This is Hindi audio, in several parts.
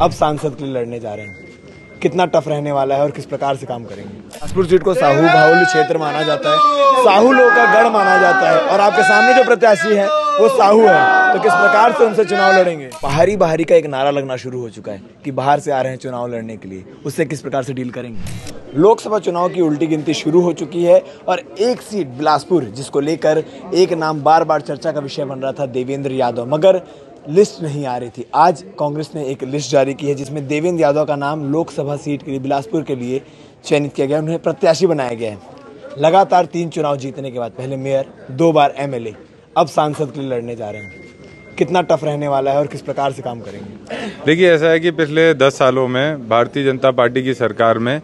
अब सांसद के लिए लड़ने जा रहे हैं। कितना टफ रहने वाला है और किस प्रकार से काम करेंगे। बिलासपुर सीट को साहू बाहुल्य क्षेत्र माना जाता है, साहूलों का गढ़ माना जाता है और आपके सामने जो प्रत्याशी है वो साहू है, तो किस प्रकार से उनसे चुनाव लड़ेंगे। बाहरी बाहरी का एक नारा लगना शुरू हो चुका है कि बाहर से आ रहे हैं चुनाव लड़ने के लिए, उससे किस प्रकार से डील करेंगे। लोकसभा चुनाव की उल्टी गिनती शुरू हो चुकी है और एक सीट बिलासपुर, जिसको लेकर एक नाम बार बार चर्चा का विषय बन रहा था, देवेंद्र यादव, मगर लिस्ट नहीं आ रही थी। आज कांग्रेस ने एक लिस्ट जारी की है जिसमें देवेंद्र यादव का नाम लोकसभा सीट के लिए बिलासपुर के लिए चयनित किया गया, उन्हें प्रत्याशी बनाया गया है। लगातार 3 चुनाव जीतने के बाद, पहले मेयर, 2 बार एमएलए, अब सांसद के लिए लड़ने जा रहे हैं। कितना टफ रहने वाला है और किस प्रकार से काम करेंगे। देखिए, ऐसा है कि पिछले 10 सालों में भारतीय जनता पार्टी की सरकार में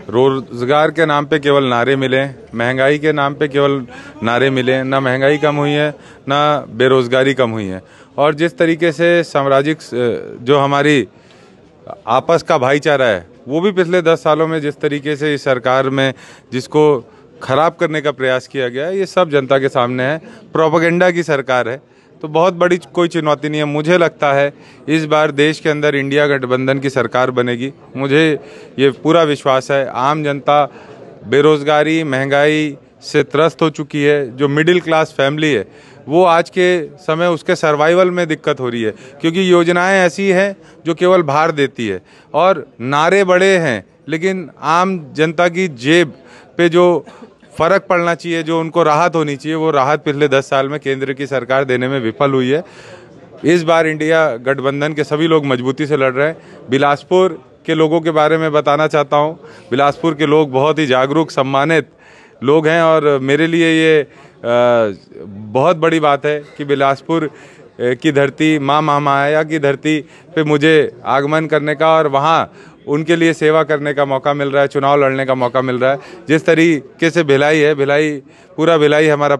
रोजगार के नाम पे केवल नारे मिले, महंगाई के नाम पे केवल नारे मिले, ना महंगाई कम हुई है ना बेरोजगारी कम हुई है। और जिस तरीके से सामाजिक जो हमारी आपस का भाईचारा है वो भी पिछले 10 सालों में जिस तरीके से इस सरकार में जिसको खराब करने का प्रयास किया गया है, ये सब जनता के सामने है। प्रोपेगेंडा की सरकार है, तो बहुत बड़ी कोई चुनौती नहीं है। मुझे लगता है इस बार देश के अंदर इंडिया गठबंधन की सरकार बनेगी, मुझे ये पूरा विश्वास है। आम जनता बेरोजगारी, महंगाई से त्रस्त हो चुकी है। जो मिडिल क्लास फैमिली है वो आज के समय उसके सर्वाइवल में दिक्कत हो रही है, क्योंकि योजनाएं ऐसी हैं जो केवल भार देती है और नारे बड़े हैं, लेकिन आम जनता की जेब पे जो फर्क पड़ना चाहिए, जो उनको राहत होनी चाहिए, वो राहत पिछले 10 साल में केंद्र की सरकार देने में विफल हुई है। इस बार इंडिया गठबंधन के सभी लोग मजबूती से लड़ रहे हैं। बिलासपुर के लोगों के बारे में बताना चाहता हूँ। बिलासपुर के लोग बहुत ही जागरूक, सम्मानित लोग हैं और मेरे लिए ये बहुत बड़ी बात है कि बिलासपुर की धरती, माँ महामाया की धरती पे मुझे आगमन करने का और वहाँ उनके लिए सेवा करने का मौका मिल रहा है, चुनाव लड़ने का मौका मिल रहा है। जिस तरीके से भिलाई है, भिलाई पूरा भिलाई हमारा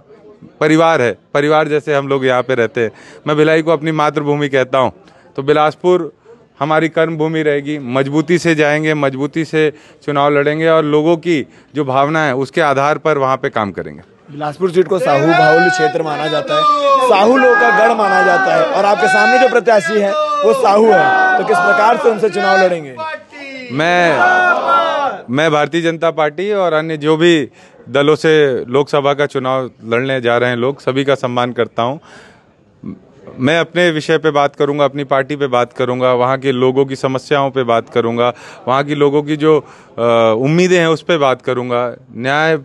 परिवार है, परिवार जैसे हम लोग यहाँ पे रहते हैं। मैं भिलाई को अपनी मातृभूमि कहता हूँ, तो बिलासपुर हमारी कर्म भूमि रहेगी। मजबूती से जाएंगे, मजबूती से चुनाव लड़ेंगे और लोगों की जो भावना है उसके आधार पर वहाँ पे काम करेंगे। बिलासपुर सीट को साहू बाहुल्य क्षेत्र माना जाता है, साहूलों का गढ़ माना जाता है और आपके सामने जो प्रत्याशी है वो साहू है, तो किस प्रकार से उनसे चुनाव लड़ेंगे। मैं भारतीय जनता पार्टी और अन्य जो भी दलों से लोकसभा का चुनाव लड़ने जा रहे हैं लोग, सभी का सम्मान करता हूं। मैं अपने विषय पे बात करूंगा, अपनी पार्टी पे बात करूंगा, वहाँ के लोगों की समस्याओं पे बात करूंगा, वहाँ की लोगों की जो उम्मीदें हैं उस पे बात करूंगा। न्याय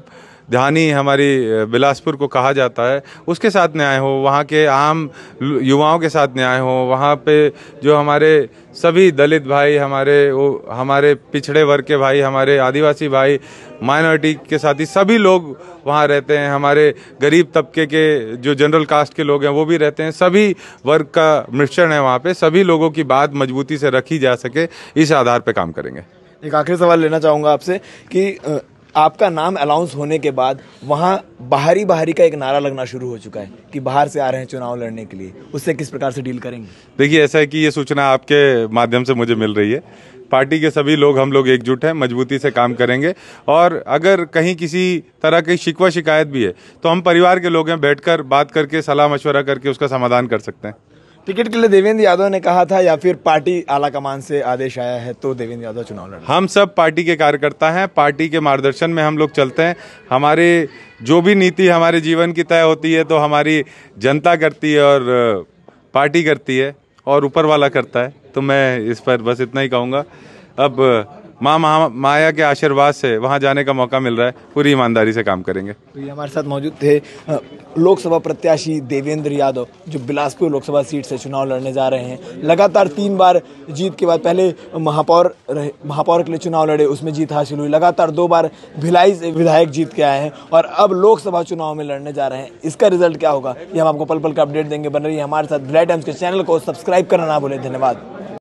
ध्यानी हमारी बिलासपुर को कहा जाता है, उसके साथ न्याय हो, वहाँ के आम युवाओं के साथ न्याय हो, वहाँ पे जो हमारे सभी दलित भाई, हमारे पिछड़े वर्ग के भाई, हमारे आदिवासी भाई, माइनॉरिटी के साथी सभी लोग वहाँ रहते हैं, हमारे गरीब तबके के जो जनरल कास्ट के लोग हैं वो भी रहते हैं, सभी वर्ग का मिश्रण है वहाँ पे। सभी लोगों की बात मजबूती से रखी जा सके, इस आधार पर काम करेंगे। एक आखिरी सवाल लेना चाहूँगा आपसे कि आपका नाम अनाउंस होने के बाद वहाँ बाहरी का एक नारा लगना शुरू हो चुका है कि बाहर से आ रहे हैं चुनाव लड़ने के लिए, उससे किस प्रकार से डील करेंगे। देखिए, ऐसा है कि ये सूचना आपके माध्यम से मुझे मिल रही है। पार्टी के सभी लोग, हम लोग एकजुट हैं, मजबूती से काम करेंगे और अगर कहीं किसी तरह की शिकवा शिकायत भी है तो हम परिवार के लोग हैं, बैठकर बात करके सलाह मशवरा करके उसका समाधान कर सकते हैं। टिकट के लिए देवेंद्र यादव ने कहा था या फिर पार्टी आला कमान से आदेश आया है तो देवेंद्र यादव चुनाव लड़? हम सब पार्टी के कार्यकर्ता हैं, पार्टी के मार्गदर्शन में हम लोग चलते हैं। हमारे जो भी नीति हमारे जीवन की तय होती है तो हमारी जनता करती है और पार्टी करती है और ऊपर वाला करता है। तो मैं इस पर बस इतना ही कहूँगा। अब माँ माया के आशीर्वाद से वहाँ जाने का मौका मिल रहा है, पूरी ईमानदारी से काम करेंगे। तो ये हमारे साथ मौजूद थे लोकसभा प्रत्याशी देवेंद्र यादव, जो बिलासपुर लोकसभा सीट से चुनाव लड़ने जा रहे हैं। लगातार 3 बार जीत के बाद, पहले महापौर के लिए चुनाव लड़े, उसमें जीत हासिल हुई। लगातार 2 बार भिलाई से विधायक जीत के आए हैं और अब लोकसभा चुनाव में लड़ने जा रहे हैं। इसका रिजल्ट क्या होगा ये हम आपको पल पल का अपडेट देंगे। बन रही है हमारे साथ भिलाई टाइम्स के चैनल को सब्सक्राइब करना ना भूलें। धन्यवाद।